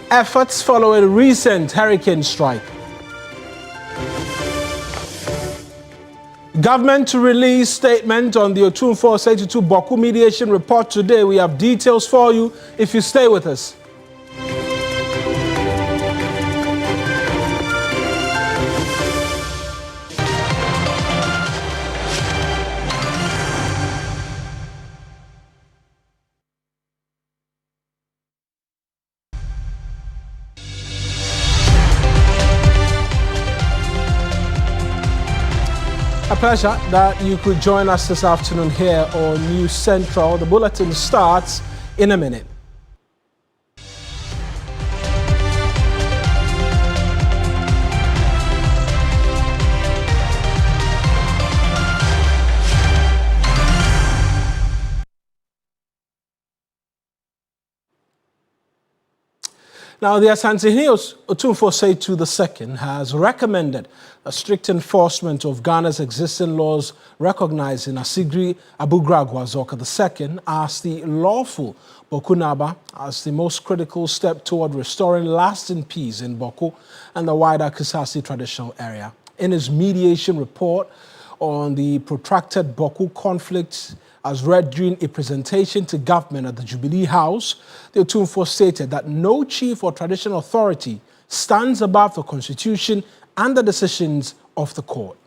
Efforts follow a recent hurricane strike. Government to release statement on the Otumfuo 82 Boku mediation report today. We have details for you if you stay with us. A pleasure that you could join us this afternoon here on News Central. The bulletin starts in a minute. Now, the Asantehene Otumfuo 82 II has recommended a strict enforcement of Ghana's existing laws recognizing Asigri Abugragwa Azoka II as the lawful Boku Naba as the most critical step toward restoring lasting peace in Boku and the wider Kusasi traditional area. In his mediation report on the protracted Boku conflict, as read during a presentation to government at the Jubilee House, the Otumfuo stated that no chief or traditional authority stands above the Constitution and the decisions of the court.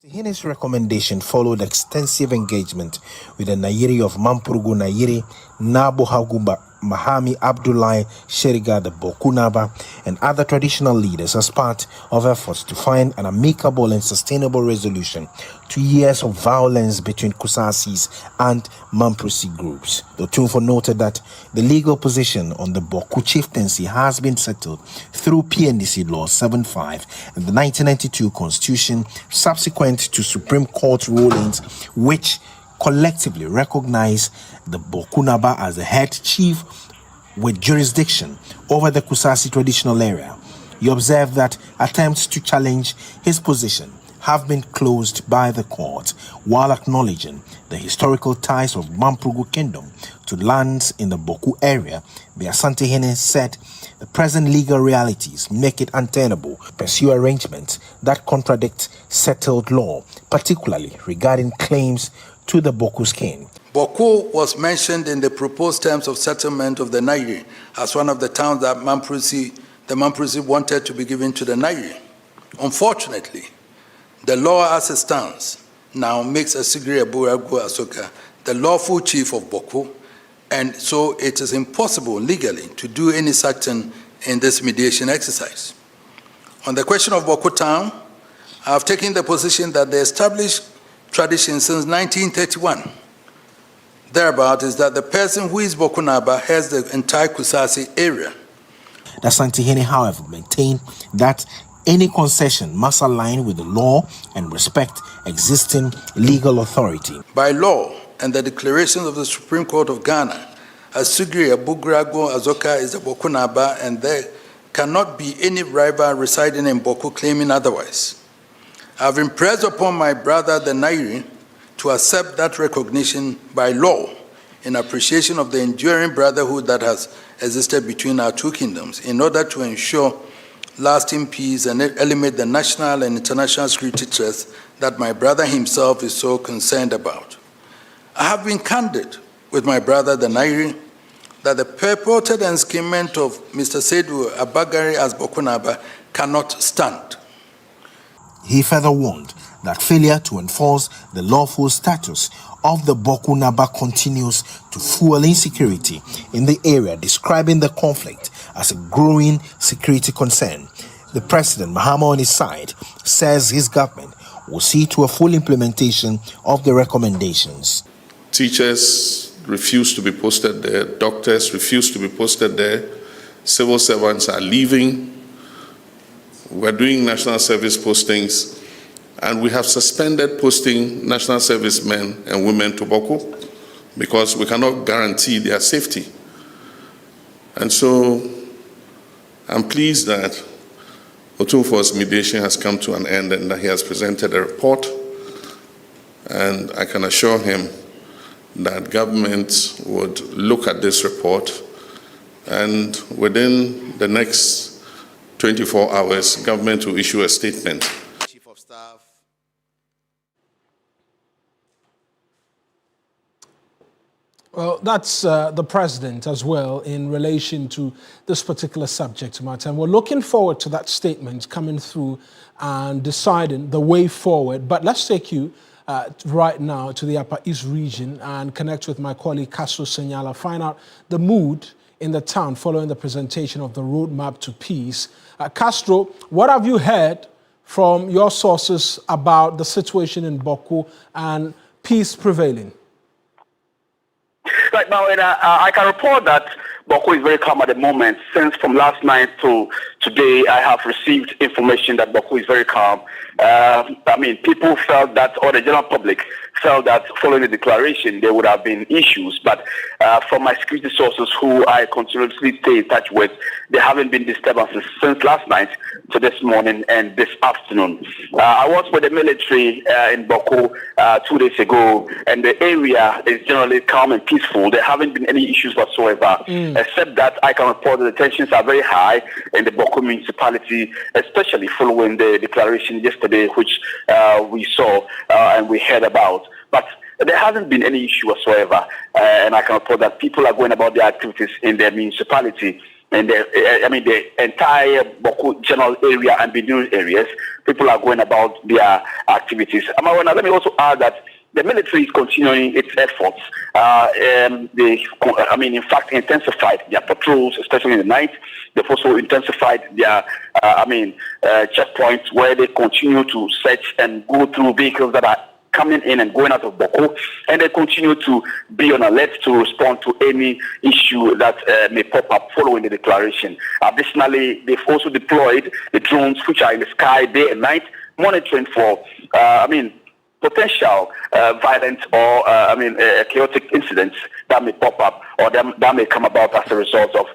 His recommendation followed extensive engagement with the Nairi of Mampurugu Nairi, Nabo Hagumba Mahami Abdullahi Sheriga the Bokunaba, and other traditional leaders as part of efforts to find an amicable and sustainable resolution to years of violence between Kusasis and Mampusi groups. The Otumfuo noted that the legal position on the Boku chieftaincy has been settled through PNDC Law 75 and the 1992 Constitution, subsequent to Supreme Court rulings which collectively recognize the Bokunaba as the head chief with jurisdiction over the Kusasi traditional area. He observed that attempts to challenge his position have been closed by the court, while acknowledging the historical ties of Mampurugu Kingdom to lands in the Boku area. The Asantehene said the present legal realities make it untenable to pursue arrangements that contradict settled law, particularly regarding claims to the Boku skin. Boku was mentioned in the proposed terms of settlement of the Nairi as one of the towns that the Mampusi wanted to be given to the Nairi. Unfortunately, the law as it stands now makes Asigri Abugragwa Azoka the lawful chief of Boku, and so it is impossible legally to do any such thing in this mediation exercise. On the question of Boku town, I have taken the position that the established tradition since 1931 thereabout is that the person who is Bokunaba has the entire Kusasi area. The Asantehene, however, maintained that any concession must align with the law and respect existing legal authority. By law and the declarations of the Supreme Court of Ghana, Asigri Abugragwa Azoka is a Bokunaba, and there cannot be any rival residing in Boku claiming otherwise. I have impressed upon my brother the Nairi to accept that recognition by law in appreciation of the enduring brotherhood that has existed between our two kingdoms in order to ensure lasting peace and eliminate the national and international security threats that my brother himself is so concerned about. I have been candid with my brother the Nairi that the purported enskinment of Mr. Seydou Abagari as Bokunaba cannot stand. He further warned that failure to enforce the lawful status of the Bokunaba continues to fuel insecurity in the area, describing the conflict as a growing security concern. The president, Mahama, on his side, says his government will see to a full implementation of the recommendations. Teachers refuse to be posted there, doctors refuse to be posted there, civil servants are leaving. We're doing national service postings, and we have suspended posting national service men and women to Boku because we cannot guarantee their safety. And so I'm pleased that Otumfuo's mediation has come to an end and that he has presented a report, and I can assure him that government would look at this report and within the next 24 hours, government will issue a statement. Chief of Staff. Well, that's the president as well in relation to this particular subject matter. And we're looking forward to that statement coming through and deciding the way forward. But let's take you right now to the Upper East region and connect with my colleague Castro Senyala, find out the mood in the town following the presentation of the roadmap to peace. Castro, what have you heard from your sources about the situation in Bawku and peace prevailing? Right now, I can report that Bawku is very calm at the moment. Since from last night to today, I have received information that Bawku is very calm. People felt that, or the general public felt that following the declaration, there would have been issues. But from my security sources, who I continuously stay in touch with, there haven't been disturbances since last night to this morning and this afternoon. I was with the military in Bawku 2 days ago, and the area is generally calm and peaceful. There haven't been any issues whatsoever, except that I can report that the tensions are very high in the Bawku municipality, especially following the declaration yesterday, which we saw and we heard about. But there hasn't been any issue whatsoever, and I can report that people are going about their activities in their municipality. And the entire Bawku general area and Benue areas, people are going about their activities. Mawuena, let me also add that the military is continuing its efforts. In fact, intensified their patrols, especially in the night. They've also intensified their, checkpoints where they continue to search and go through vehicles that are coming in and going out of Bawku, and they continue to be on alert to respond to any issue that may pop up following the declaration. Additionally, they've also deployed the drones which are in the sky day and night, monitoring for, potential violent or, chaotic incidents that may pop up or that may come about as a result of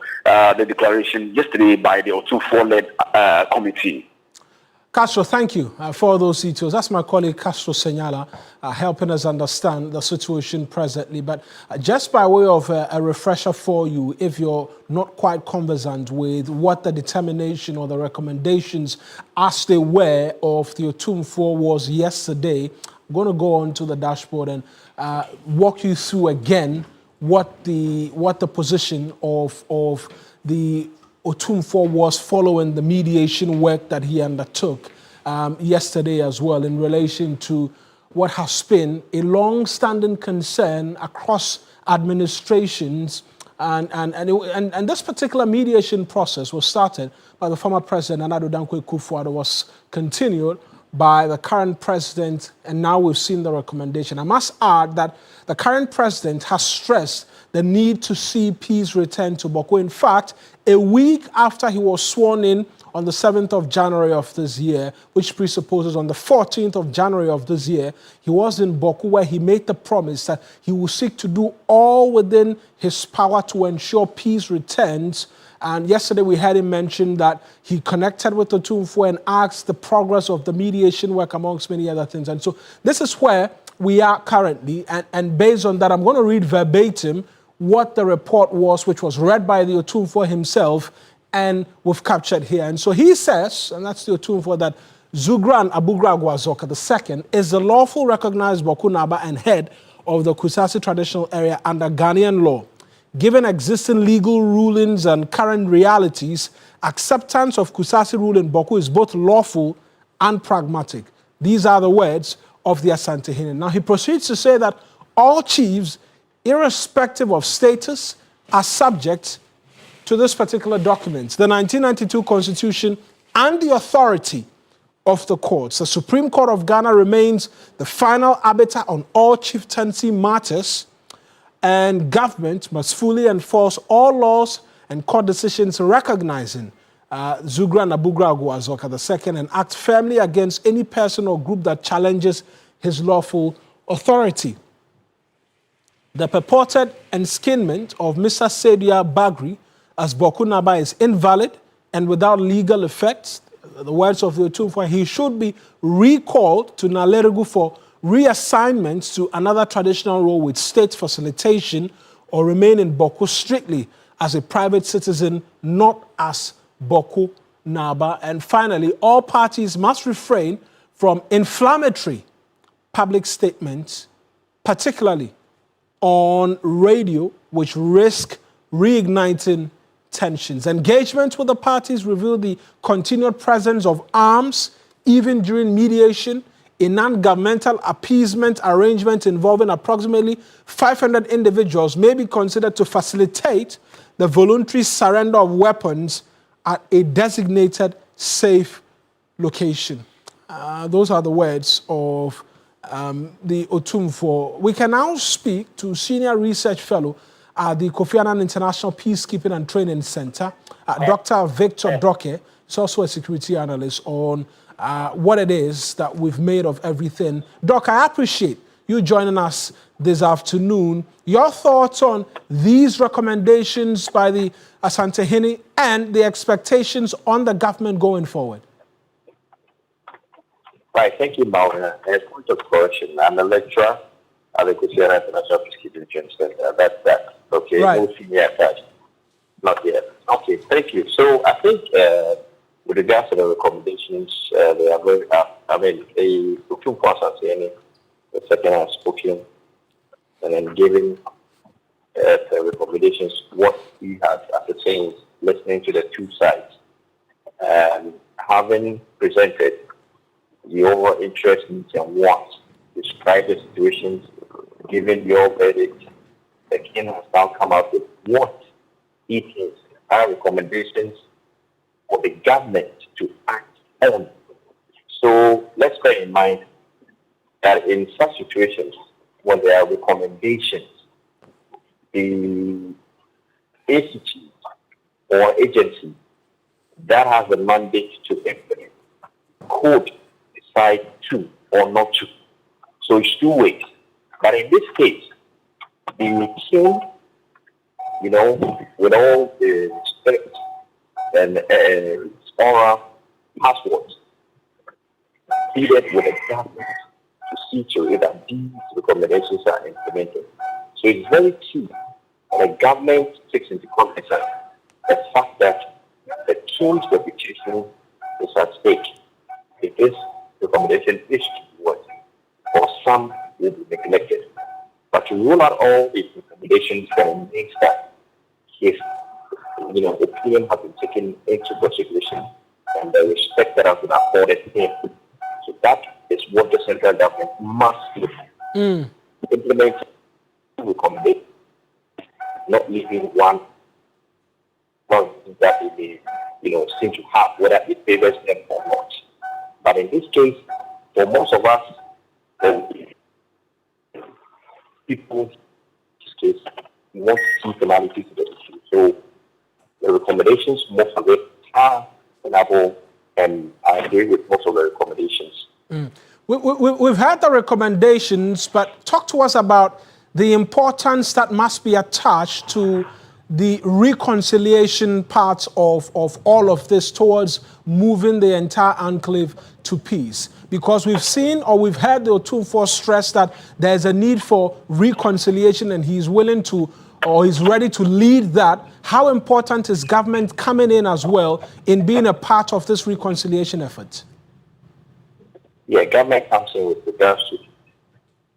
the declaration yesterday by the Otumfuo-led committee. Castro, thank you for those details. That's my colleague Castro Senyala helping us understand the situation presently. But just by way of a refresher for you, if you're not quite conversant with what the determination or the recommendations as they were of the Otumfuo was yesterday, I'm going to go on to the dashboard and walk you through again what the position of the Otumfuo was following the mediation work that he undertook yesterday as well in relation to what has been a long-standing concern across administrations, and this particular mediation process was started by the former president Nana Addo Dankwa Akufo-Addo, was continued by the current president, and now we've seen the recommendation. I must add that the current president has stressed the need to see peace return to Bawku. In fact, a week after he was sworn in on the 7th of January of this year, which presupposes on the 14th of January of this year, he was in Bawku where he made the promise that he will seek to do all within his power to ensure peace returns. And yesterday we heard him mention that he connected with Otumfuo and asked the progress of the mediation work, amongst many other things. And so this is where we are currently. And based on that, I'm going to read verbatim what the report was, which was read by the Otumfuo himself, and we've captured here. And so he says, and that's the Otumfuo, that Zugran Abugragwa Azoka II is the lawful recognized Bawku Naba and head of the Kusasi traditional area under Ghanaian law. Given existing legal rulings and current realities, acceptance of Kusasi rule in Bawku is both lawful and pragmatic. These are the words of the Asantehene. Now he proceeds to say that all chiefs, irrespective of status, are subject to this particular document, the 1992 Constitution, and the authority of the courts. The Supreme Court of Ghana remains the final arbiter on all chieftaincy matters, and government must fully enforce all laws and court decisions recognizing Zugran Abugragwa Azoka II and act firmly against any person or group that challenges his lawful authority. The purported enskinment of Mr. Sedia Bagri as Bawku Naba is invalid and without legal effect. The words of the Otumfuo, he should be recalled to Naleregu for reassignment to another traditional role with state facilitation or remain in Bawku strictly as a private citizen, not as Boku Naba. And finally, all parties must refrain from inflammatory public statements, particularly on radio, which risk reigniting tensions. Engagement with the parties reveal the continued presence of arms, even during mediation. A non-governmental appeasement arrangement involving approximately 500 individuals may be considered to facilitate the voluntary surrender of weapons at a designated safe location. Those are the words of the Otumfuo. We can now speak to Senior Research Fellow at the Kofi Annan International Peacekeeping and Training Center, Dr. Victor Doke. He's also a security analyst, on what it is that we've made of everything. Doc, I appreciate you joining us this afternoon. Your thoughts on these recommendations by the Asantehene and the expectations on the government going forward? Right, thank you, Mawuena. As a point of correction, I'm a lecturer at the Kofi Annan International Peacekeeping Training Center. That's that. Okay, right. No senior attached. Not yet. Okay, thank you. So I think with regards to the recommendations, they are very, the second has spoken, and then giving the recommendations, what he has ascertained, listening to the two sides, and having presented the overall interest, needs, and wants, describe the situations, given your verdict, the king has now come out with what he thinks are recommendations for the government to act on. So let's bear in mind that in such situations, when there are recommendations, the institute or agency that has the mandate to implement could decide to or not to. So it's two ways. But in this case, the king, with all the strict and oral passwords, pleaded with the government to see to it that these recommendations are implemented. So it's very key that the government takes into cognizance the fact that the king's reputation is at stake. If this recommendation is to work, or some will be neglected. But to rule out all these recommendations from means that if opinion has been taken into consideration and the respect that has been accorded him. So that is what the central government must do. Implement recommendation, not leaving one that they seem to have, whether it favors them or not. But in this case, for most of us, people in this case want to see finality to the issue. So the recommendations, most of it are reasonable, and I agree with most of the recommendations. We've heard the recommendations, but talk to us about the importance that must be attached to the reconciliation part of all of this towards moving the entire enclave to peace. Because we've seen or we've heard the Otumfuo stress that there's a need for reconciliation, and he's willing to, or he's ready to lead that. How important is government coming in as well in being a part of this reconciliation effort? Yeah, government comes in with regards to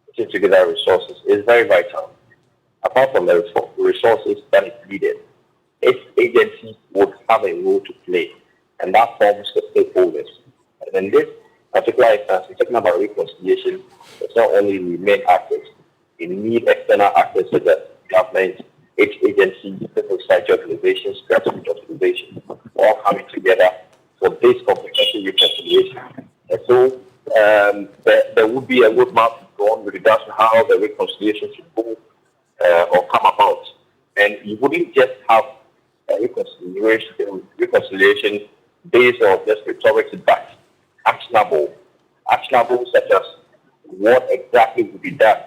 putting together resources is very vital. Apart from the resources that is needed, each agency would have a role to play, and that forms the stakeholders. And in this particular instance, we're talking about reconciliation. It's not only the main actors, you need external actors such as government, each agency, civil society organizations, grassroots organizations, all coming together for this comprehensive reconciliation. And so there would be a roadmap drawn with regards to how the reconciliation should go or come about. And you wouldn't just have a reconciliation based on just rhetoric, but actionable such as what exactly would be done.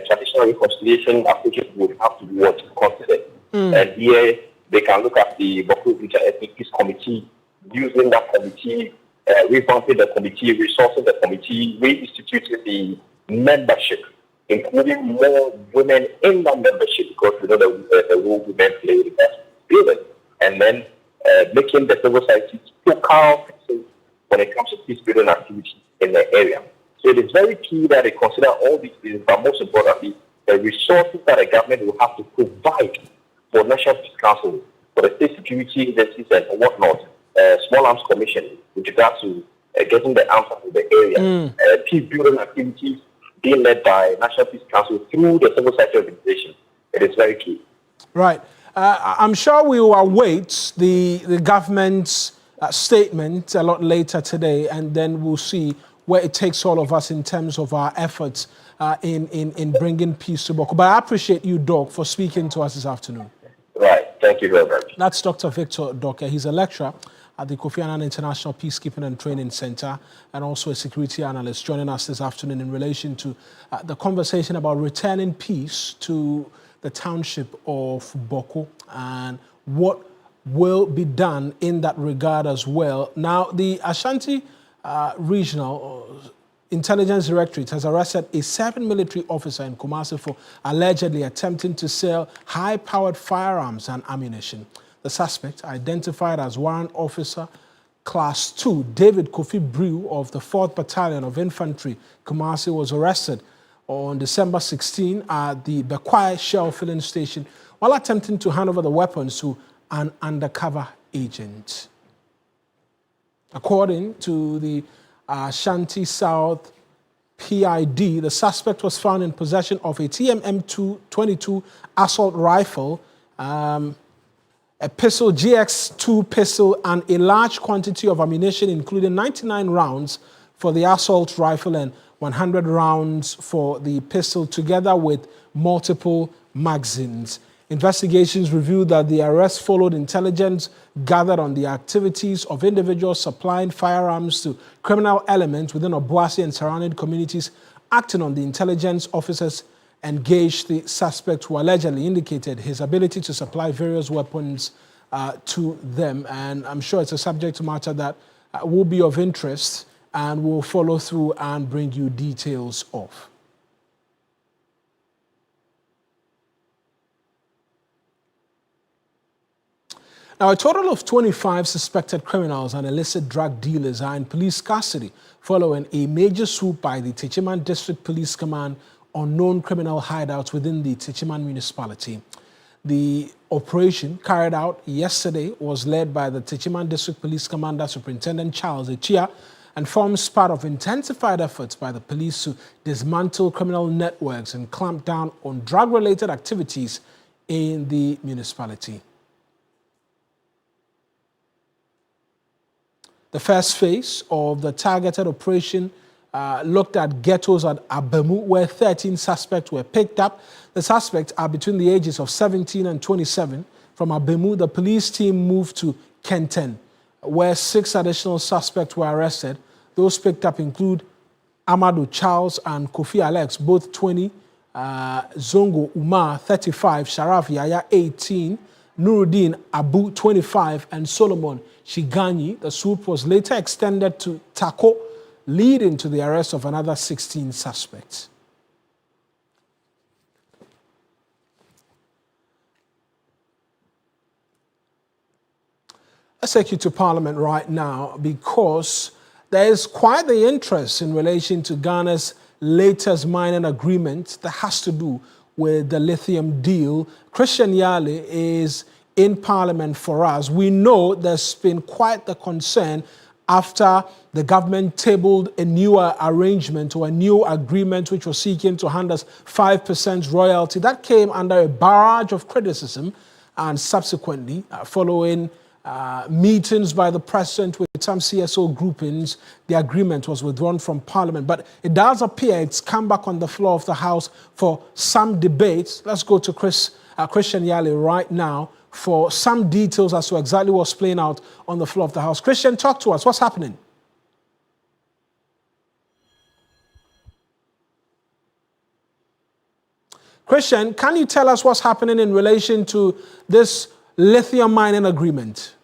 Traditional reconciliation approaches would have to be considered. And here they can look at the Boku Inter-Ethnic Peace Committee, using that committee, revamping the committee, resourcing the committee, reinstituting the membership including more women in that membership, because we know the role women play in that building, and then making the civil society focal when it comes to peace building activities in the area. So it is very key that they consider all these things, but most importantly, the resources that the government will have to provide for National Peace Council, for the state security agencies and whatnot, Small Arms Commission, with regards to getting the arms out of the area, peace building activities being led by National Peace Council through the civil society organization. It is very key. Right. I'm sure we will await the government's statement a lot later today, and then we'll see where it takes all of us in terms of our efforts in bringing peace to Boko. But I appreciate you, Doc, for speaking to us this afternoon. Right. Thank you very much. That's Dr. Victor Doke. He's a lecturer at the Kofi Annan International Peacekeeping and Training Center, and also a security analyst, joining us this afternoon in relation to the conversation about returning peace to the township of Boko and what will be done in that regard as well. Now, the Ashanti Regional Intelligence Directorate has arrested a 7 military officer in Kumasi for allegedly attempting to sell high-powered firearms and ammunition. The suspect, identified as Warrant Officer Class 2 David Kofi Brew of the 4th Battalion of Infantry, Kumasi, was arrested on December 16 at the Bekwai Shell Filling Station while attempting to hand over the weapons to an undercover agent. According to the Ashanti South PID, the suspect was found in possession of a TMM-22 assault rifle, a pistol, GX2 pistol, and a large quantity of ammunition, including 99 rounds for the assault rifle and 100 rounds for the pistol, together with multiple magazines. Investigations revealed that the arrest followed intelligence gathered on the activities of individuals supplying firearms to criminal elements within Obuasi and surrounding communities. Acting on the intelligence, officers engaged the suspect, who allegedly indicated his ability to supply various weapons to them. And I'm sure it's a subject matter that will be of interest, and we'll follow through and bring you details of. Now, a total of 25 suspected criminals and illicit drug dealers are in police custody following a major swoop by the Techiman District Police Command on known criminal hideouts within the Techiman municipality. The operation, carried out yesterday, was led by the Techiman District Police Commander, Superintendent Charles Echia, and forms part of intensified efforts by the police to dismantle criminal networks and clamp down on drug-related activities in the municipality. The first phase of the targeted operation looked at ghettos at Abemu, where 13 suspects were picked up. The suspects are between the ages of 17 and 27. From Abemu, the police team moved to Kenten, where 6 additional suspects were arrested. Those picked up include Amadou Charles and Kofi Alex, both 20, Zongo Umar, 35, Sharaf Yaya, 18, Nuruddin Abu, 25, and Solomon Shiganyi. The swoop was later extended to Tako, leading to the arrest of another 16 suspects. Let's take you to Parliament right now, because there is quite the interest in relation to Ghana's latest mining agreement that has to do with the lithium deal. Christian Yali is in Parliament for us. We know there's been quite the concern after the government tabled a newer arrangement or a new agreement which was seeking to hand us 5% royalty. That came under a barrage of criticism, and subsequently, following meetings by the president with some CSO groupings, the agreement was withdrawn from Parliament. But it does appear it's come back on the floor of the House for some debate. Let's go to Christian Yali right now for some details as to exactly what's playing out on the floor of the House. Christian, talk to us. What's happening? Christian, can you tell us what's happening in relation to this lithium mining agreement?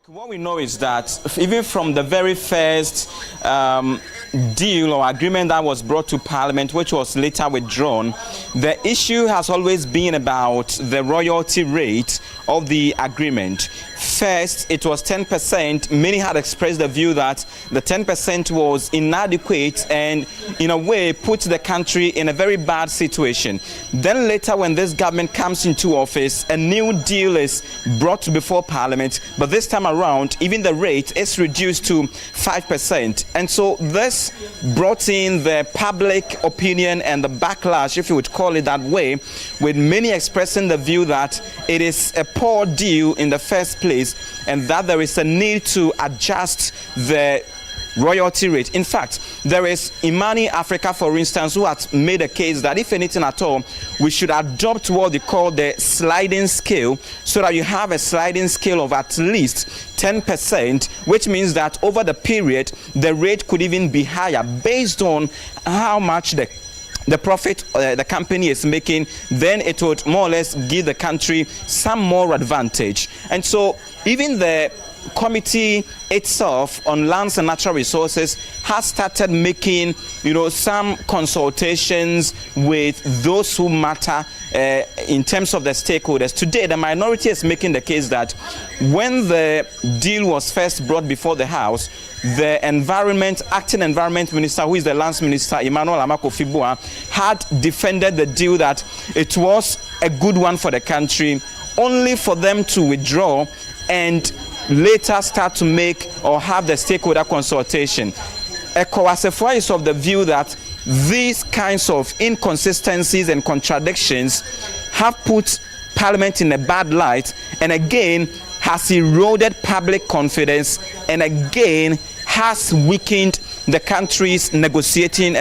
What we know is that even from the very first deal or agreement that was brought to Parliament, which was later withdrawn, the issue has always been about the royalty rate of the agreement. First, it was 10%. Many had expressed the view that the 10% was inadequate and, in a way, put the country in a very bad situation. Then later, when this government comes into office, a new deal is brought before Parliament, but this time around, even the rate is reduced to 5%. And so this brought in the public opinion and the backlash, if you would call it that way, with many expressing the view that it is a poor deal in the first place and that there is a need to adjust the royalty rate. In fact, there is Imani Africa, for instance, who has made a case that if anything at all, we should adopt what they call the sliding scale, so that you have a sliding scale of at least 10%, which means that over the period, the rate could even be higher based on how much the profit the company is making. Then it would more or less give the country some more advantage. And so even the committee itself on lands and natural resources has started making, some consultations with those who matter in terms of the stakeholders. Today, the minority is making the case that when the deal was first brought before the House, the acting environment minister, who is the lands minister, Emmanuel Amakofibua, had defended the deal that it was a good one for the country, only for them to withdraw and later start to make or have the stakeholder consultation. ECOWAS is of the view that these kinds of inconsistencies and contradictions have put Parliament in a bad light, and again has eroded public confidence, and again has weakened the country's negotiating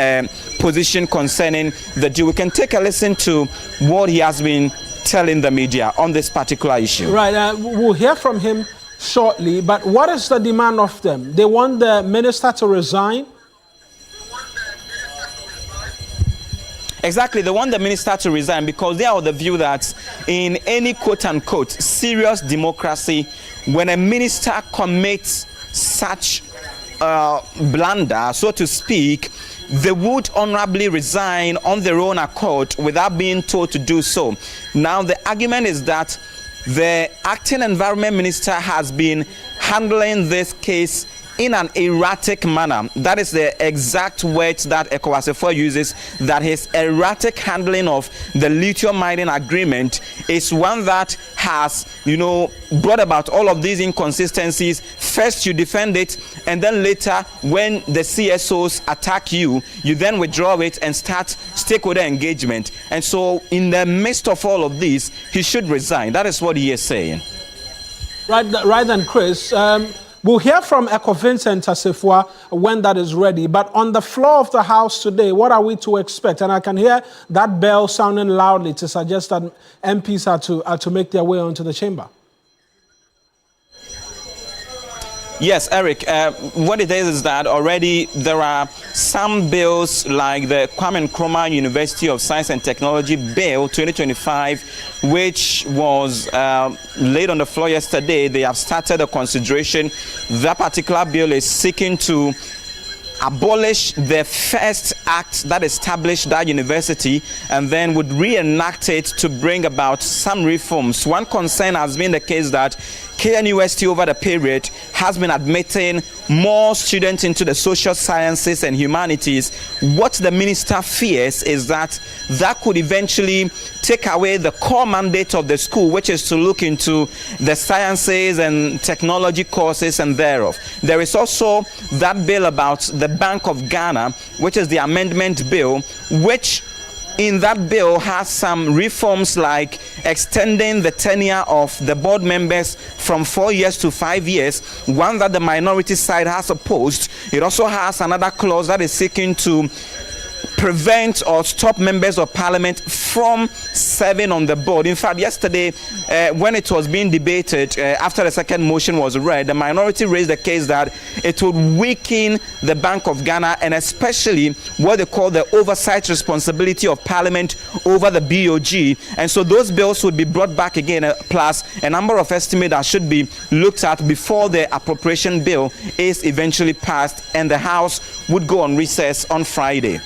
position concerning the deal. We can take a listen to what he has been telling the media on this particular issue. Right, we'll hear from him shortly, but what is the demand of them? They want the minister to resign? Exactly, they want the minister to resign because they are of the view that in any quote-unquote serious democracy, when a minister commits such blunder, so to speak, they would honorably resign on their own accord without being told to do so. Now, the argument is that the acting environment minister has been handling this case in an erratic manner. That is the exact words that ECOWAS uses, that his erratic handling of the lithium mining agreement is one that has, brought about all of these inconsistencies. First, you defend it, and then later, when the CSOs attack you, you then withdraw it and start stakeholder engagement. And so, in the midst of all of this, he should resign. That is what he is saying. Right then, Chris. We'll hear from Echo Vincent Asifua when that is ready. But on the floor of the House today, what are we to expect? And I can hear that bell sounding loudly to suggest that MPs are to make their way onto the chamber. Yes, Eric, what it is that already there are some bills like the Kwame Nkrumah University of Science and Technology Bill 2025, which was laid on the floor yesterday. They have started a consideration. That particular bill is seeking to abolish the first act that established that university and then would reenact it to bring about some reforms. One concern has been the case that KNUST over the period has been admitting more students into the social sciences and humanities. What the minister fears is that that could eventually take away the core mandate of the school, which is to look into the sciences and technology courses and thereof. There is also that bill about the Bank of Ghana, which is the amendment bill, which in that bill has some reforms like extending the tenure of the board members from 4 years to 5 years, one that the minority side has opposed. It also has another clause that is seeking to prevent or stop members of parliament from serving on the board. In fact, yesterday, when it was being debated, after the second motion was read, the minority raised the case that it would weaken the Bank of Ghana, and especially what they call the oversight responsibility of parliament over the BOG. And so those bills would be brought back again, plus a number of estimates that should be looked at before the appropriation bill is eventually passed, and the House would go on recess on Friday.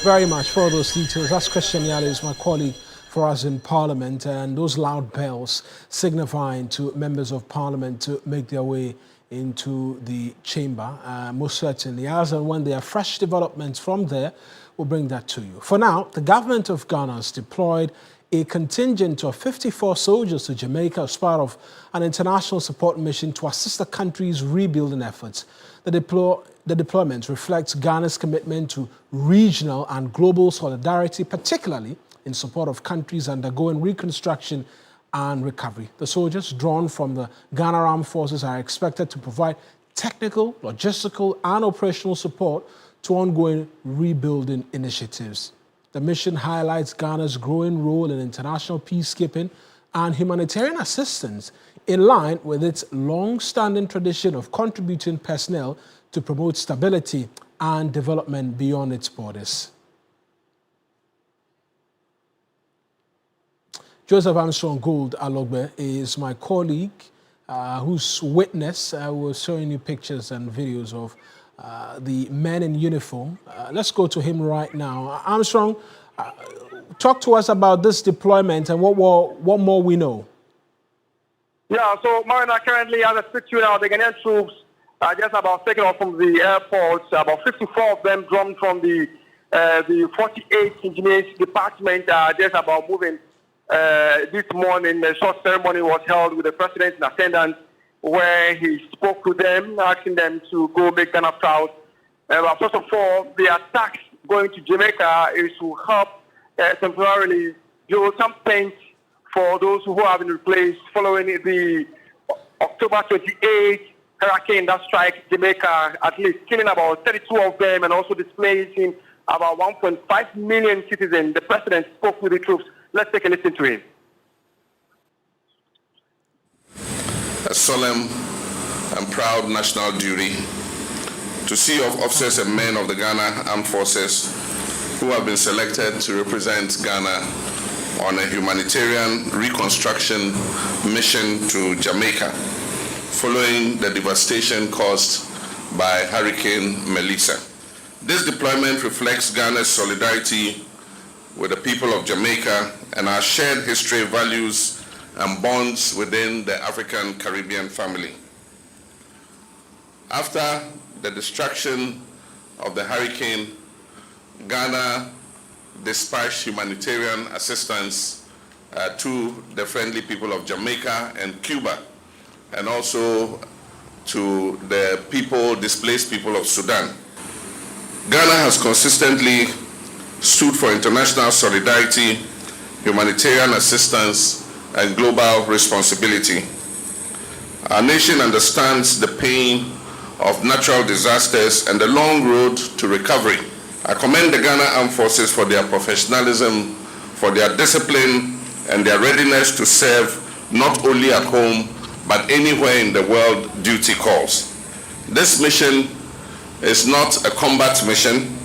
Very much for those details. That's Christian Yale, is my colleague for us in Parliament, and those loud bells signifying to members of Parliament to make their way into the chamber, most certainly. As and when there are fresh developments from there, we'll bring that to you. For now, the government of Ghana has deployed a contingent of 54 soldiers to Jamaica as part of an international support mission to assist the country's rebuilding efforts. The deployment reflects Ghana's commitment to regional and global solidarity, particularly in support of countries undergoing reconstruction and recovery. The soldiers drawn from the Ghana Armed Forces are expected to provide technical, logistical, and operational support to ongoing rebuilding initiatives. The mission highlights Ghana's growing role in international peacekeeping and humanitarian assistance, in line with its long-standing tradition of contributing personnel to promote stability and development beyond its borders. Joseph Armstrong Gould Alogbe is my colleague whose witness was showing you pictures and videos of the men in uniform. Let's go to him right now. Armstrong, talk to us about this deployment and what more we know. Yeah, so Mawuena, currently as I speak to you now, the Ghanaian troops are just about taken off from the airport. About 54 of them drawn from the 48th Engineers Department are just about moving. This morning, a short ceremony was held with the president in attendance, where he spoke to them, asking them to go make Ghana proud. But first of all, the attack going to Jamaica is to help temporarily build some tents for those who have been replaced following the October 28th hurricane that struck Jamaica, at least killing about 32 of them and also displacing about 1.5 million citizens. The president spoke with the troops. Let's take a listen to him. A solemn and proud national duty to see officers and men of the Ghana Armed Forces who have been selected to represent Ghana on a humanitarian reconstruction mission to Jamaica following the devastation caused by Hurricane Melissa. This deployment reflects Ghana's solidarity with the people of Jamaica and our shared history, values, and bonds within the African Caribbean family. After the destruction of the hurricane, Ghana dispatched humanitarian assistance to the friendly people of Jamaica and Cuba, and also to the displaced people of Sudan. Ghana has consistently stood for international solidarity, humanitarian assistance, and global responsibility. Our nation understands the pain of natural disasters and the long road to recovery. I commend the Ghana Armed Forces for their professionalism, for their discipline, and their readiness to serve not only at home, but anywhere in the world duty calls. This mission is not a combat mission.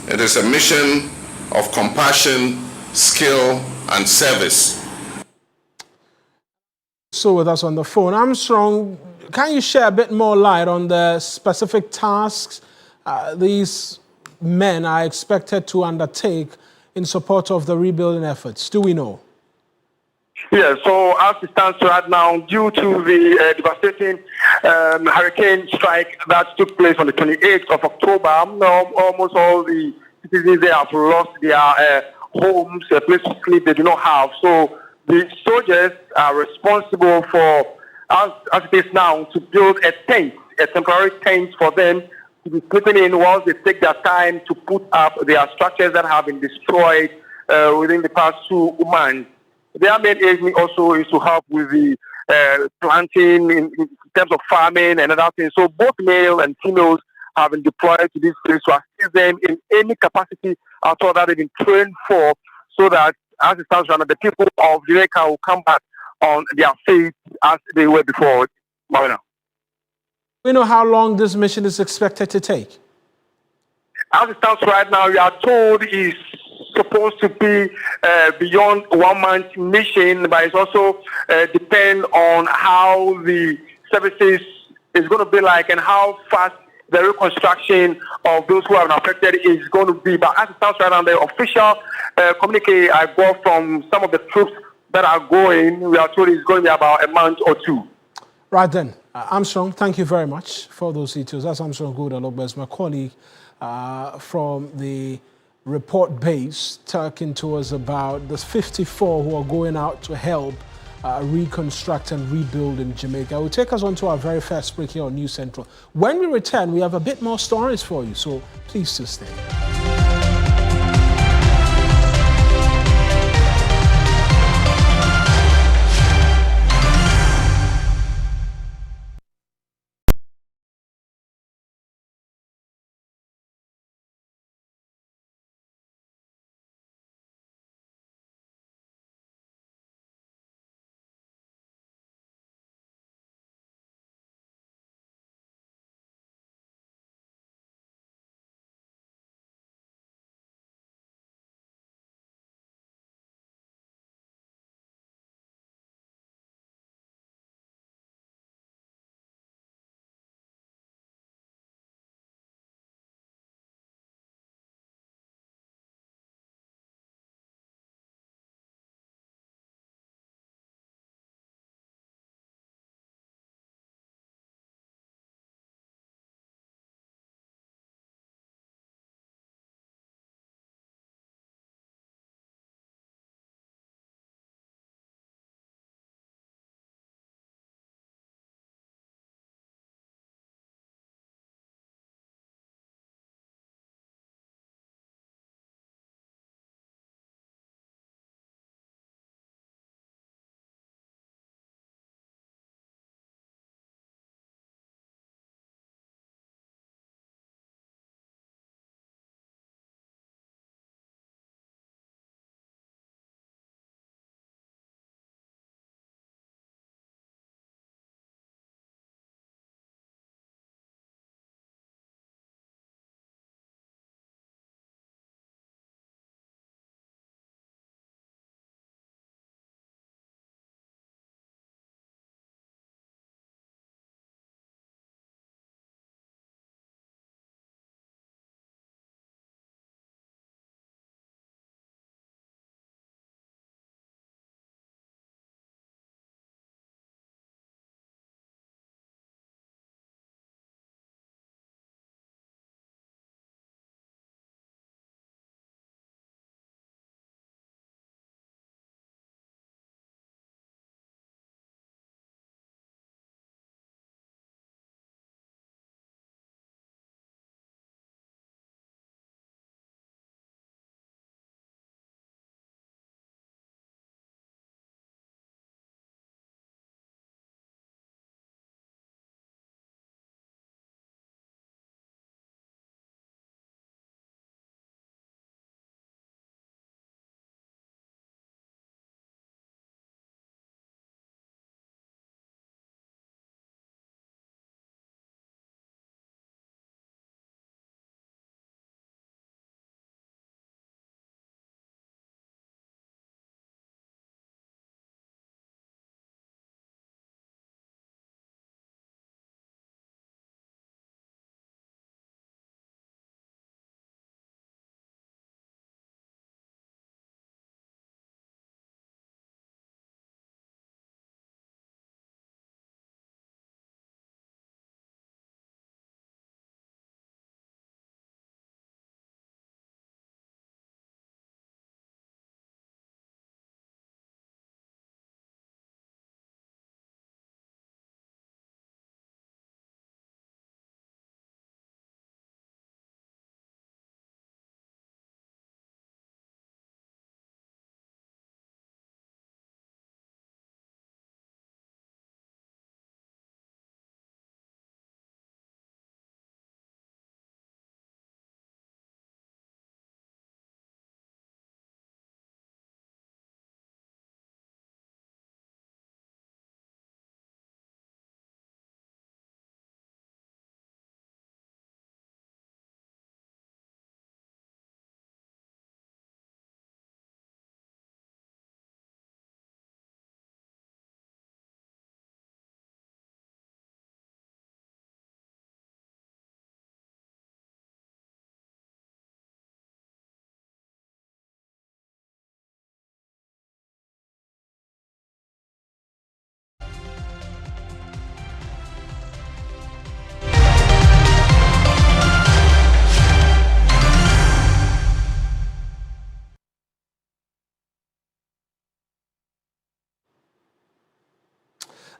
It is a mission of compassion, skill, and service. So with us on the phone, Armstrong, can you share a bit more light on the specific tasks these men are expected to undertake in support of the rebuilding efforts? Do we know? Yeah, so as it stands right now, due to the devastating hurricane strike that took place on the 28th of October, almost all the citizens there have lost their homes, a place to sleep they do not have. So the soldiers are responsible for, as it is now, to build a tent, a temporary tent for them to be sleeping in whilst they take their time to put up their structures that have been destroyed within the past 2 months. Their main aim also is to help with the planting in terms of farming and other things. So both male and females have been deployed to this place to assist them in any capacity at all that they've been trained for, so that as it stands right now, the people of Jamaica will come back on their faith as they were before. Mawuena. We know how long this mission is expected to take. As it stands right now, we are told it's supposed to be beyond 1 month mission, but it's also depend on how the services is going to be like and how fast the reconstruction of those who have been affected is going to be. But as it stands right now, the official communique I got from some of the troops that are going, we are told it's going to be about a month or two. Right then, Armstrong, thank you very much for those details. That's Armstrong Goodalogba, my colleague from the report base, talking to us about the 54 who are going out to help reconstruct and rebuild in Jamaica. It will take us on to our very first break here on News Central. When we return, we have a bit more stories for you, so please do stay.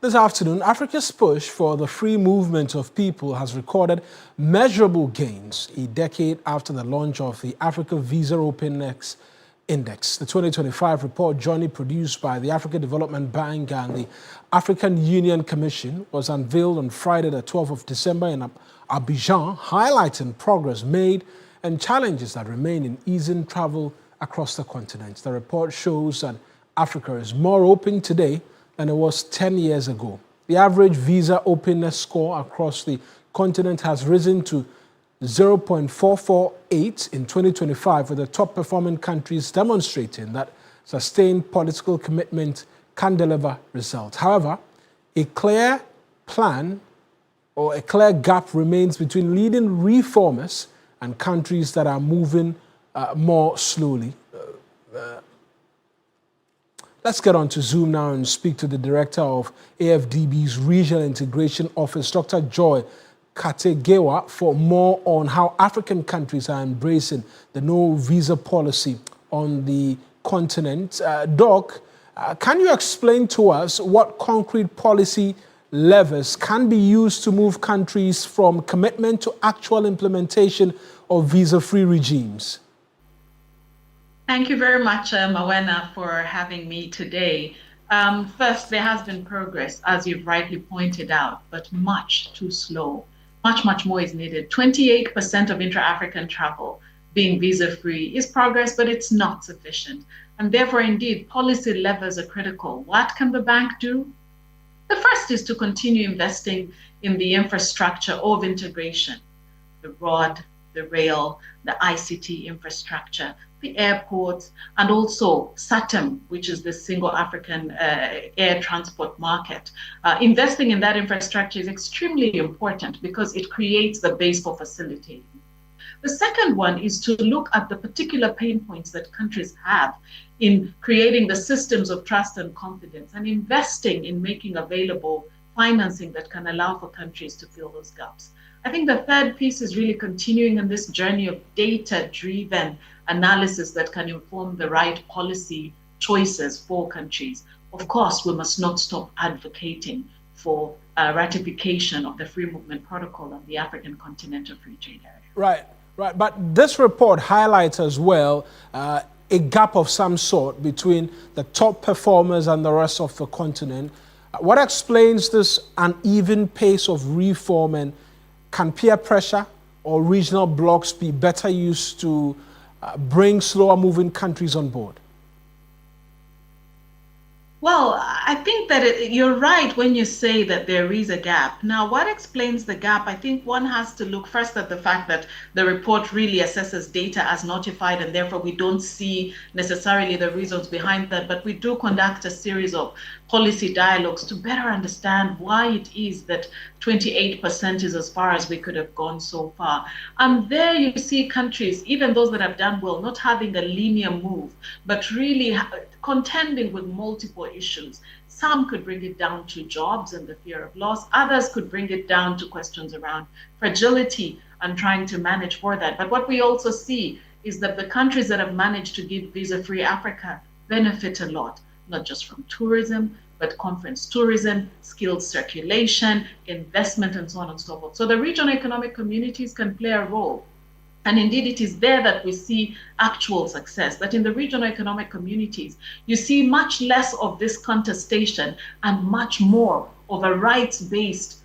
This afternoon, Africa's push for the free movement of people has recorded measurable gains a decade after the launch of the Africa Visa Openness Index. The 2025 report, jointly produced by the African Development Bank and the African Union Commission, was unveiled on Friday, the 12th of December in Abidjan, highlighting progress made and challenges that remain in easing travel across the continent. The report shows that Africa is more open today than it was 10 years ago. The average visa openness score across the continent has risen to 0.448 in 2025, with the top performing countries demonstrating that sustained political commitment can deliver results. However, a clear plan or a clear gap remains between leading reformers and countries that are moving more slowly. Let's get on to Zoom now and speak to the director of AFDB's Regional Integration Office, Dr. Joy Kategewa, for more on how African countries are embracing the no visa policy on the continent. Doc, can you explain to us what concrete policy levers can be used to move countries from commitment to actual implementation of visa-free regimes? Thank you very much, Mawuena, for having me today. First, there has been progress, as you've rightly pointed out, but much too slow. Much more is needed. 28% of intra-African travel being visa-free is progress, but it's not sufficient. And therefore, indeed, policy levers are critical. What can the bank do? The first is to continue investing in the infrastructure of integration, the road, the rail, the ICT infrastructure, the airports, and also SATEM, which is the single African air transport market. Investing in that infrastructure is extremely important because it creates the base for facilitating. The second one is to look at the particular pain points that countries have in creating the systems of trust and confidence and investing in making available financing that can allow for countries to fill those gaps. I think the third piece is really continuing on this journey of data-driven analysis that can inform the right policy choices for countries. Of course, we must not stop advocating for ratification of the Free Movement Protocol on the African Continental Free Trade Area. Right. But this report highlights as well a gap of some sort between the top performers and the rest of the continent. What explains this uneven pace of reform, and can peer pressure or regional blocs be better used to bring slower moving countries on board? Well, I think that you're right when you say that there is a gap. Now, what explains the gap? I think one has to look first at the fact that the report really assesses data as notified, and therefore we don't see necessarily the reasons behind that, but we do conduct a series of policy dialogues to better understand why it is that 28% is as far as we could have gone so far. And there you see countries, even those that have done well, not having a linear move, but really contending with multiple issues. Some could bring it down to jobs and the fear of loss. Others could bring it down to questions around fragility and trying to manage for that. But what we also see is that the countries that have managed to give visa-free Africa benefit a lot, not just from tourism, but conference tourism, skills circulation, investment, and so on and so forth. So the regional economic communities can play a role. And indeed, it is there that we see actual success, that in the regional economic communities, you see much less of this contestation and much more of a rights-based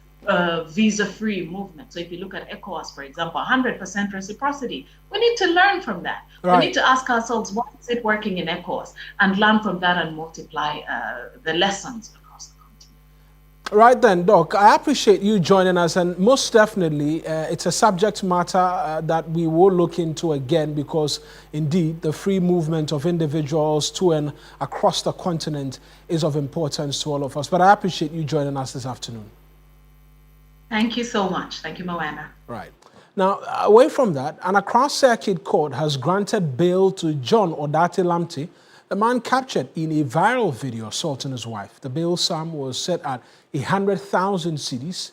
visa-free movement. So if you look at ECOWAS, for example, 100% reciprocity, we need to learn from that. Right. We need to ask ourselves, what is it working in ECOWAS, and learn from that and multiply the lessons across the continent. Right then, Doc, I appreciate you joining us, and most definitely it's a subject matter that we will look into again, because indeed the free movement of individuals to and across the continent is of importance to all of us. But I appreciate you joining us this afternoon. Thank you so much. Thank you, Mawuena. Right. Now, away from that, an Accra Circuit Court has granted bail to John Odate Lamte, the man captured in a viral video assaulting his wife. The bail sum was set at 100,000 cedis,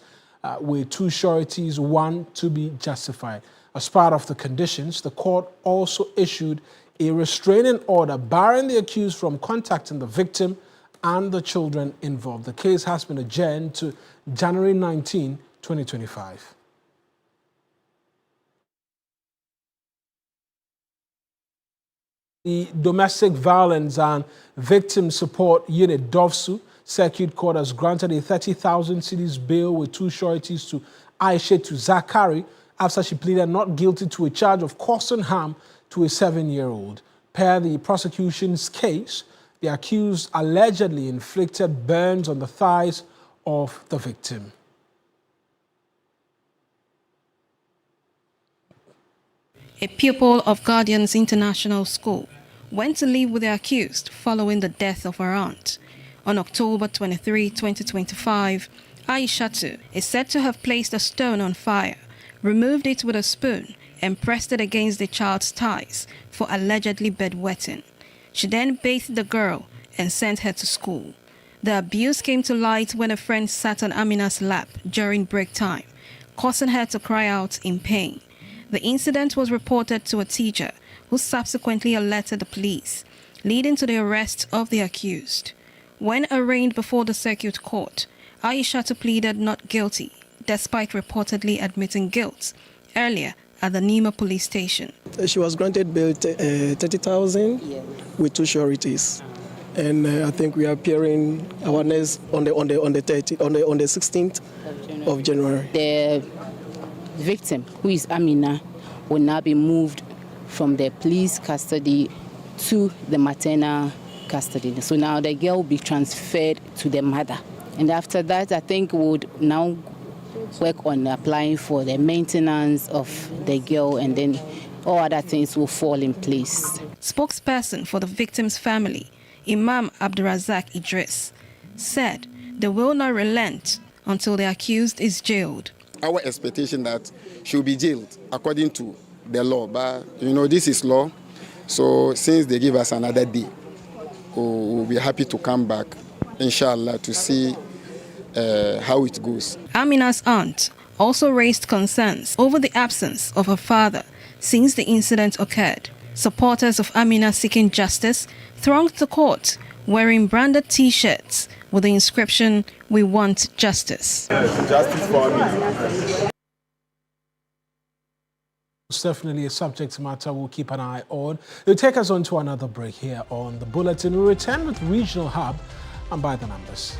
with two sureties, one to be justified. As part of the conditions, the court also issued a restraining order barring the accused from contacting the victim and the children involved. The case has been adjourned to January 19, 2025. The Domestic Violence and Victim Support Unit, DOVSU, Circuit Court has granted a 30,000 cedis bail with two sureties to Aishetu Zakari after she pleaded not guilty to a charge of causing harm to a 7-year-old. Per the prosecution's case, the accused allegedly inflicted burns on the thighs of the victim. A pupil of Guardians International School went to live with the accused following the death of her aunt. On October 23, 2025, Aishatu is said to have placed a stone on fire, removed it with a spoon, and pressed it against the child's thighs for allegedly bedwetting. She then bathed the girl and sent her to school. The abuse came to light when a friend sat on Amina's lap during break time, causing her to cry out in pain. The incident was reported to a teacher who subsequently alerted the police, leading to the arrest of the accused. When arraigned before the circuit court, Aishatu pleaded not guilty, despite reportedly admitting guilt earlier at the Nima police station. She was granted bail 30,000 with two sureties, and I think we are appearing our next on the 16th of January. The victim, who is Amina, will now be moved from the police custody to the maternal custody. So now the girl will be transferred to the mother. And after that, I think we would now work on applying for the maintenance of the girl, and then all other things will fall in place. Spokesperson for the victim's family, Imam Abdurazak Idris, said they will not relent until the accused is jailed. Our expectation that she will be jailed according to the law, but this is law. So since they give us another day, we'll be happy to come back, inshallah, to see how it goes. Amina's aunt also raised concerns over the absence of her father since the incident occurred. Supporters of Amina seeking justice thronged the court wearing branded T-shirts with the inscription, "We want justice." Justice for Amina. It's definitely a subject matter we'll keep an eye on. It'll take us on to another break here on the Bulletin. We'll return with Regional Hub and By the Numbers.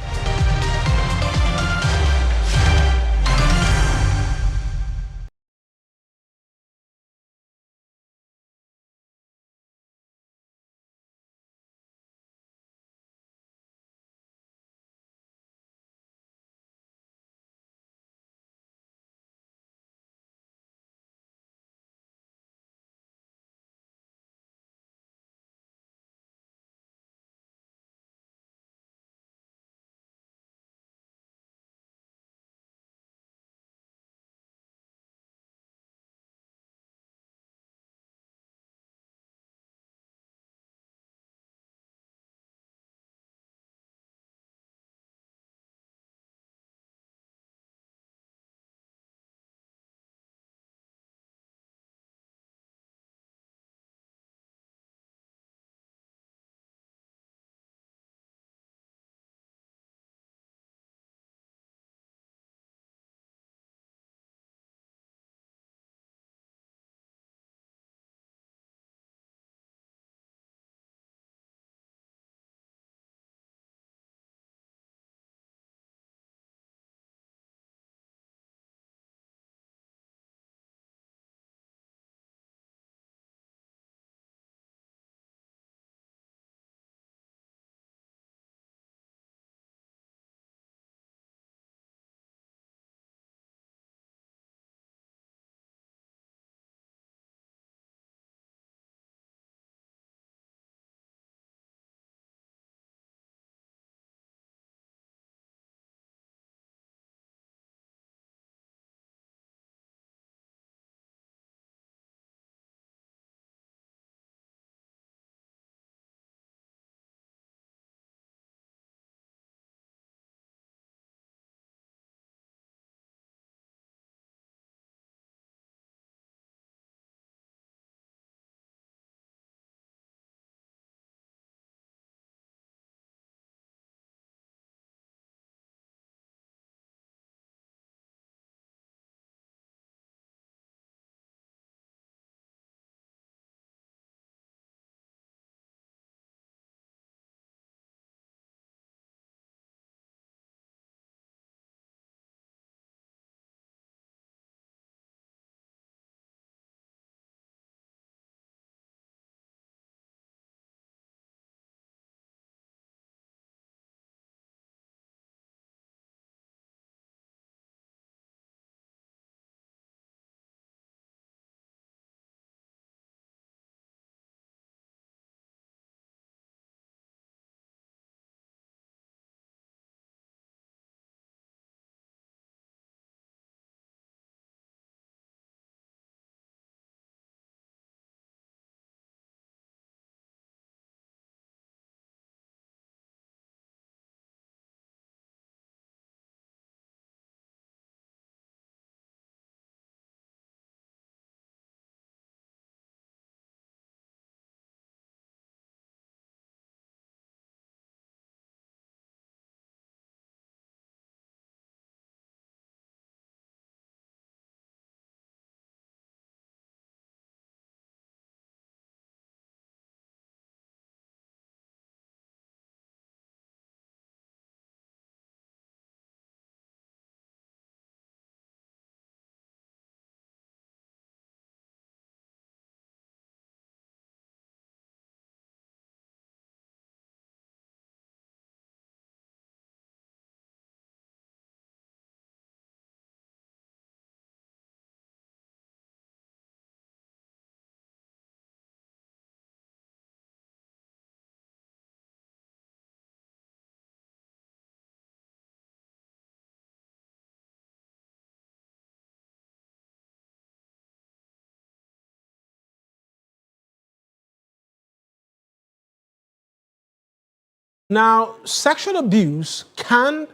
Now, sexual abuse can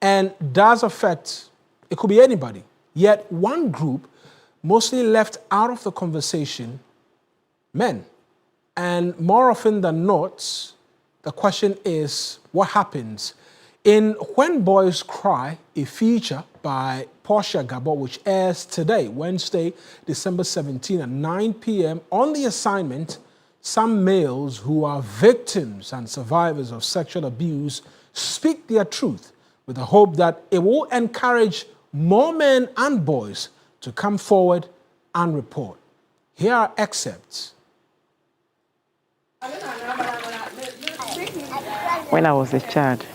and does affect, it could be anybody. Yet one group mostly left out of the conversation, men. And more often than not, the question is, what happens? In When Boys Cry, a feature by Portia Gabo, which airs today, Wednesday, December 17 at 9 p.m. on the assignment, some males who are victims and survivors of sexual abuse speak their truth with the hope that it will encourage more men and boys to come forward and report. Here are excerpts. When I was a child,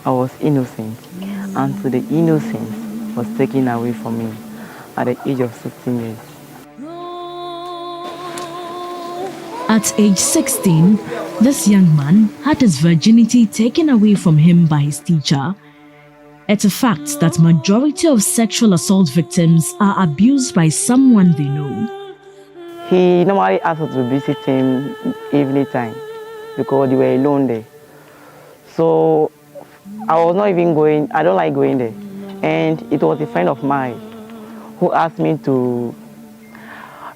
I was innocent, and so the innocence was taken away from me at the age of 16 years. At age 16, this young man had his virginity taken away from him by his teacher. It's a fact that majority of sexual assault victims are abused by someone they know. He normally asked us to visit him evening time because we were alone there. So I was not even going, I don't like going there. And it was a friend of mine who asked me to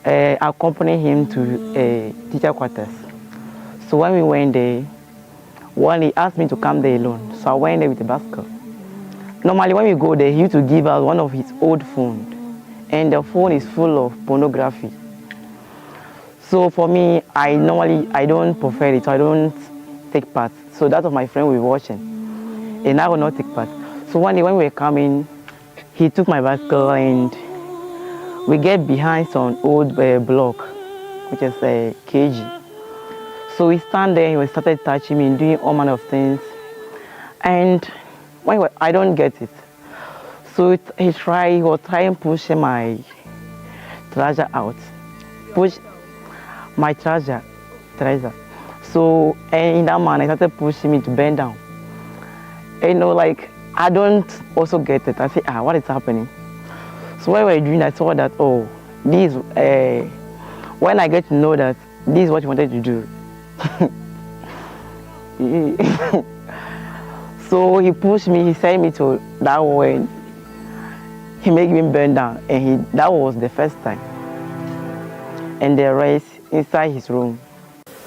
accompany him to teacher quarters. So when we went there, he asked me to come there alone. So I went there with a basket. Normally when we go there, he used to give us one of his old phones. And the phone is full of pornography. So for me, I don't prefer it, so I don't take part. So that of my friend we were watching. And I will not take part. So one day when we were coming, he took my basket and we get behind some old block, which is a KG. So we stand there and we started touching me and doing all manner of things. And I don't get it. So he was trying to push my trouser out. Push my trouser. So and in that manner, he started pushing me to bend down. And I don't also get it. I say, what is happening? So while we were doing, I saw that, when I get to know that this is what you wanted to do. So he pushed me, he sent me to that way. He made me bend down, and that was the first time. And the rest inside his room.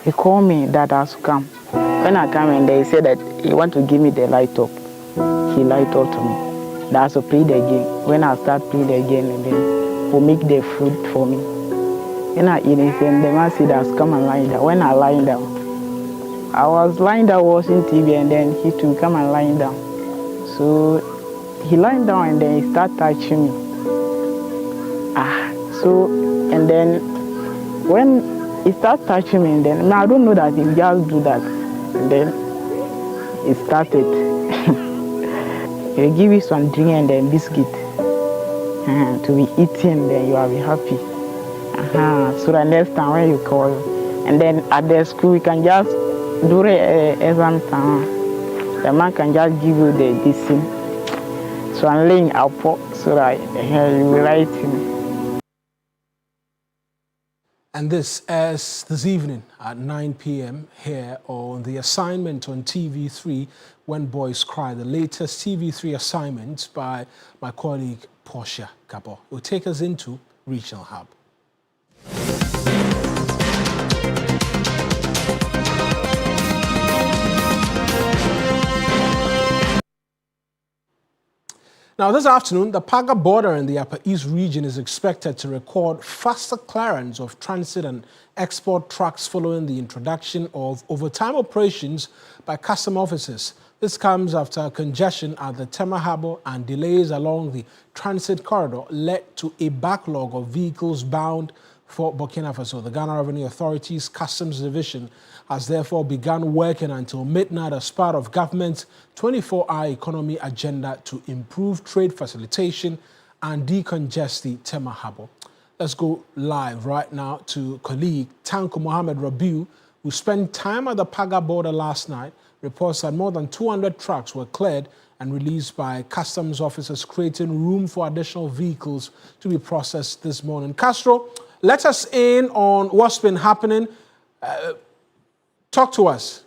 He called me that I should come. When I come in there, he said that he want to give me the light up. He light up to me. That I should play the game. When I start playing the game, and then he'll make the food for me. When I eat it, and the man said I should come and lie down. When I lie down, I was lying down watching TV, and then he too come and lie down. So he lying down, and then he start touching me. And then when he started touching me, and then I don't know that he just do that. And then he started. He'll give you some drink and then biscuit to be eating, then you will be happy. So the next time when you call, and then at the school we can just do the exam time. The man can just give you this thing. So I'm laying up so that you will write him. And this airs this evening at 9 p.m. here on The Assignment on TV3, When Boys Cry, the latest TV3 assignment by my colleague Portia Gabo. It will take us into Regional Hub. Now, this afternoon, the Paga border in the Upper East region is expected to record faster clearance of transit and export trucks following the introduction of overtime operations by custom officers. This comes after congestion at the Tema Harbour and delays along the transit corridor led to a backlog of vehicles bound for Burkina Faso. The Ghana Revenue Authority's Customs Division has therefore begun working until midnight as part of government's 24-hour economy agenda to improve trade facilitation and decongest the Tema Harbour. Let's go live right now to colleague Tanko Mohammed Rabiu, who spent time at the Paga border last night. Reports that more than 200 trucks were cleared and released by customs officers, creating room for additional vehicles to be processed this morning. Castro, let us in on what's been happening. Talk to us.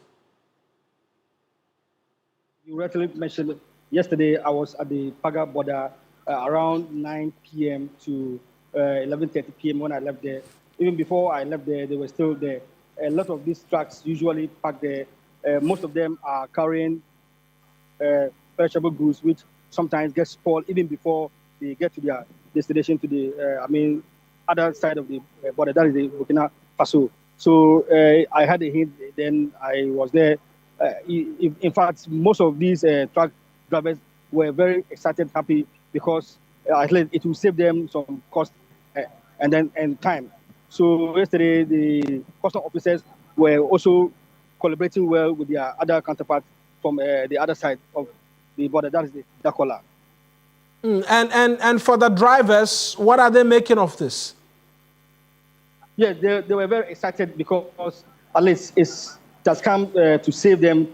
You rightly mentioned yesterday I was at the Paga border around 9 p.m. to 11:30 p.m. when I left there. Even before I left there, they were still there. A lot of these trucks usually park there. Most of them are carrying perishable goods, which sometimes get spoiled even before they get to their destination, to the other side of the border, that is the Burkina Faso. So I had a hint, then I was there. In fact, most of these truck drivers were very excited, happy, because at least it will save them some cost and time. So yesterday, the custom officers were also collaborating well with their other counterparts from the other side of the border, that is the Dakola. And for the drivers, what are they making of this? Yes, they were very excited because at least it has come to save them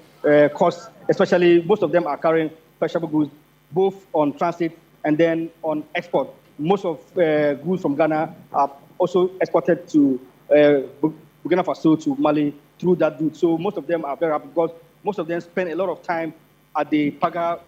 costs, especially most of them are carrying perishable goods, both on transit and then on export. Most of goods from Ghana are also exported to Burkina Faso, to Mali, through that route. So most of them are very happy because most of them spend a lot of time at the Paga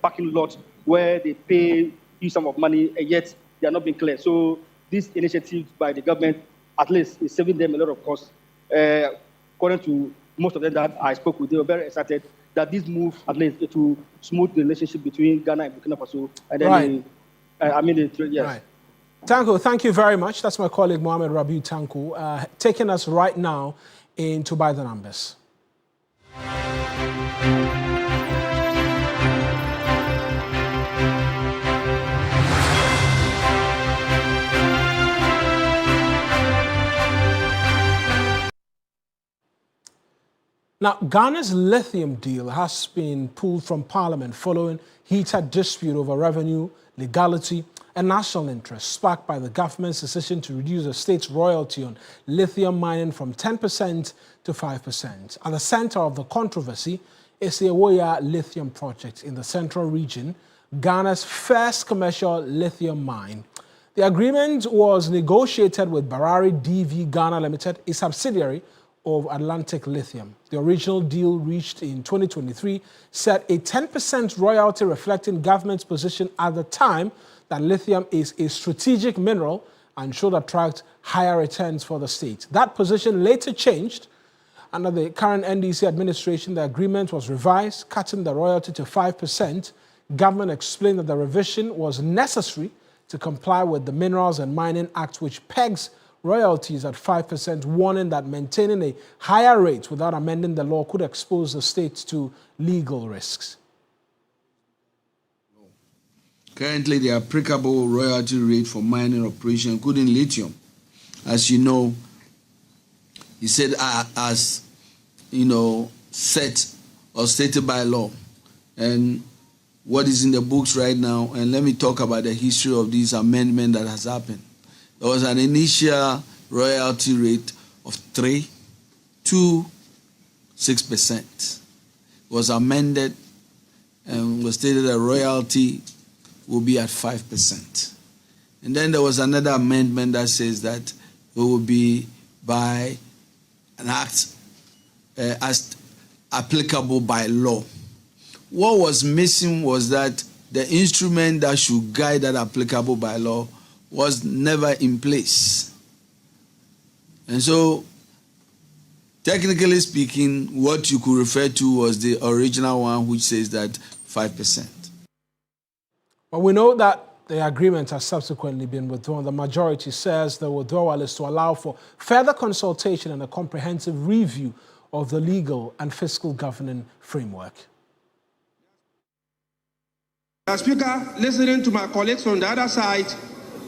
parking lot where they pay huge sum of money and yet they are not being cleared. So this initiative by the government at least is saving them a lot of costs. According to most of them that I spoke with, they were very excited that this move, at least, it will smooth the relationship between Ghana and Burkina Faso. And then, yes. Right. Tanko, thank you very much. That's my colleague Mohamed Rabiu Tanko, taking us right now into By the Numbers. Now, Ghana's lithium deal has been pulled from Parliament following heated dispute over revenue, legality, and national interest, sparked by the government's decision to reduce the state's royalty on lithium mining from 10% to 5%. At the center of the controversy is the Ewoya lithium project in the central region, Ghana's first commercial lithium mine. The agreement was negotiated with Barari DV Ghana Limited, a subsidiary of Atlantic Lithium. The original deal reached in 2023 set a 10% royalty reflecting government's position at the time that lithium is a strategic mineral and should attract higher returns for the state. That position later changed. Under the current NDC administration, the agreement was revised, cutting the royalty to 5%. Government explained that the revision was necessary to comply with the Minerals and Mining Act, which pegs royalties at 5%, warning that maintaining a higher rate without amending the law could expose the state to legal risks. Currently, the applicable royalty rate for mining operation, including lithium, as you know, he said as set or stated by law. And what is in the books right now, and let me talk about the history of this amendment that has happened. There was an initial royalty rate of 3 to 6%. It was amended and was stated that royalty will be at 5%. And then there was another amendment that says that it will be by an act as applicable by law. What was missing was that the instrument that should guide that applicable by law was never in place. And so, technically speaking, what you could refer to was the original one, which says that 5%. But we know that the agreement has subsequently been withdrawn. The majority says the withdrawal is to allow for further consultation and a comprehensive review of the legal and fiscal governing framework. As Speaker, listening to my colleagues on the other side,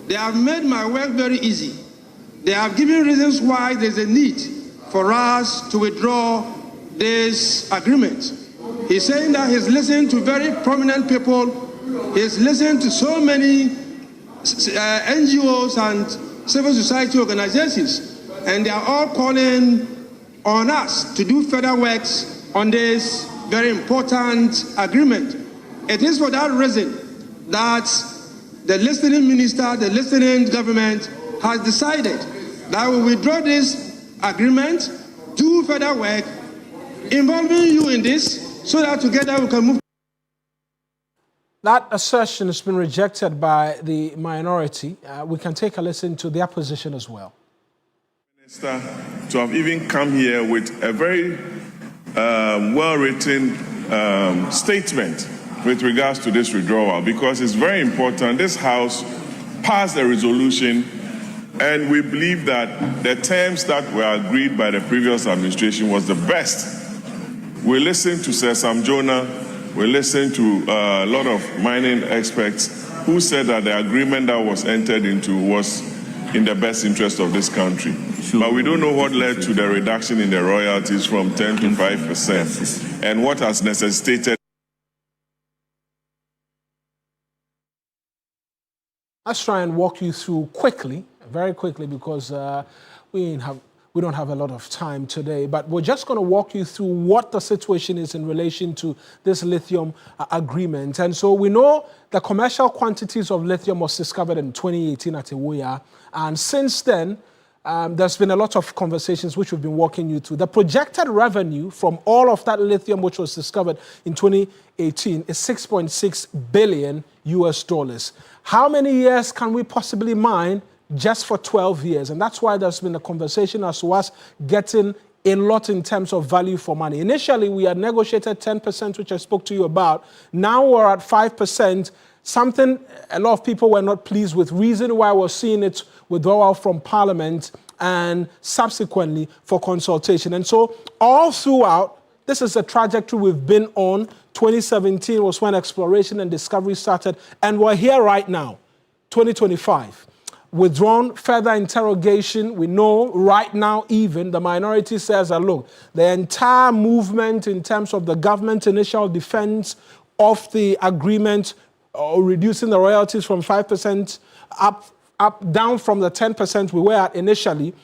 they have made my work very easy. They have given reasons why there's a need for us to withdraw this agreement. He's saying that he's listened to very prominent people. He's listened to so many NGOs and civil society organizations, and they are all calling on us to do further works on this very important agreement. It is for that reason that the listening minister, the listening government has decided that we withdraw this agreement, do further work involving you in this, so that together we can move. That assertion has been rejected by the minority. We can take a listen to their position as well. Minister, to have even come here with a very well-written statement with regards to this withdrawal, because it's very important. This House passed a resolution, and we believe that the terms that were agreed by the previous administration was the best. We listened to Sir Sam Jonah. We listened to a lot of mining experts who said that the agreement that was entered into was in the best interest of this country. But we don't know what led to the reduction in the royalties from 10 to 5% and what has necessitated. Let's try and walk you through quickly, very quickly, because we don't have a lot of time today, but we're just going to walk you through what the situation is in relation to this lithium agreement. And so we know the commercial quantities of lithium was discovered in 2018 at Ewoya. And since then, there's been a lot of conversations which we've been walking you through. The projected revenue from all of that lithium which was discovered in 2018 is $6.6 billion US. How many years can we possibly mine? Just for 12 years. And that's why there's been a conversation as to us getting a lot in terms of value for money. Initially, we had negotiated 10%, which I spoke to you about. Now we're at 5%, something a lot of people were not pleased with. Reason why we're seeing it withdrawal from Parliament and subsequently for consultation. And so all throughout, this is a trajectory we've been on. 2017 was when exploration and discovery started. And we're here right now, 2025. Withdrawn, further interrogation. We know right now even the minority says that, look, the entire movement in terms of the government initial defense of the agreement, reducing the royalties from 5% down from the 10% we were at initially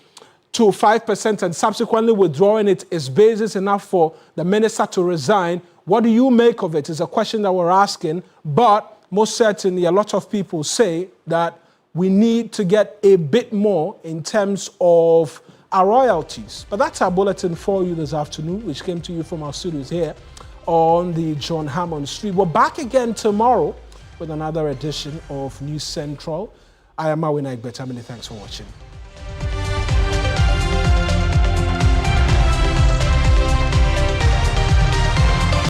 to 5% and subsequently withdrawing it is basis enough for the minister to resign. What do you make of it is a question that we're asking, but most certainly a lot of people say that we need to get a bit more in terms of our royalties. But that's our bulletin for you this afternoon, which came to you from our studios here on the John Hammond Street. We're back again tomorrow with another edition of News Central. I am Mawuena Egbeta Kemini. Thanks for watching.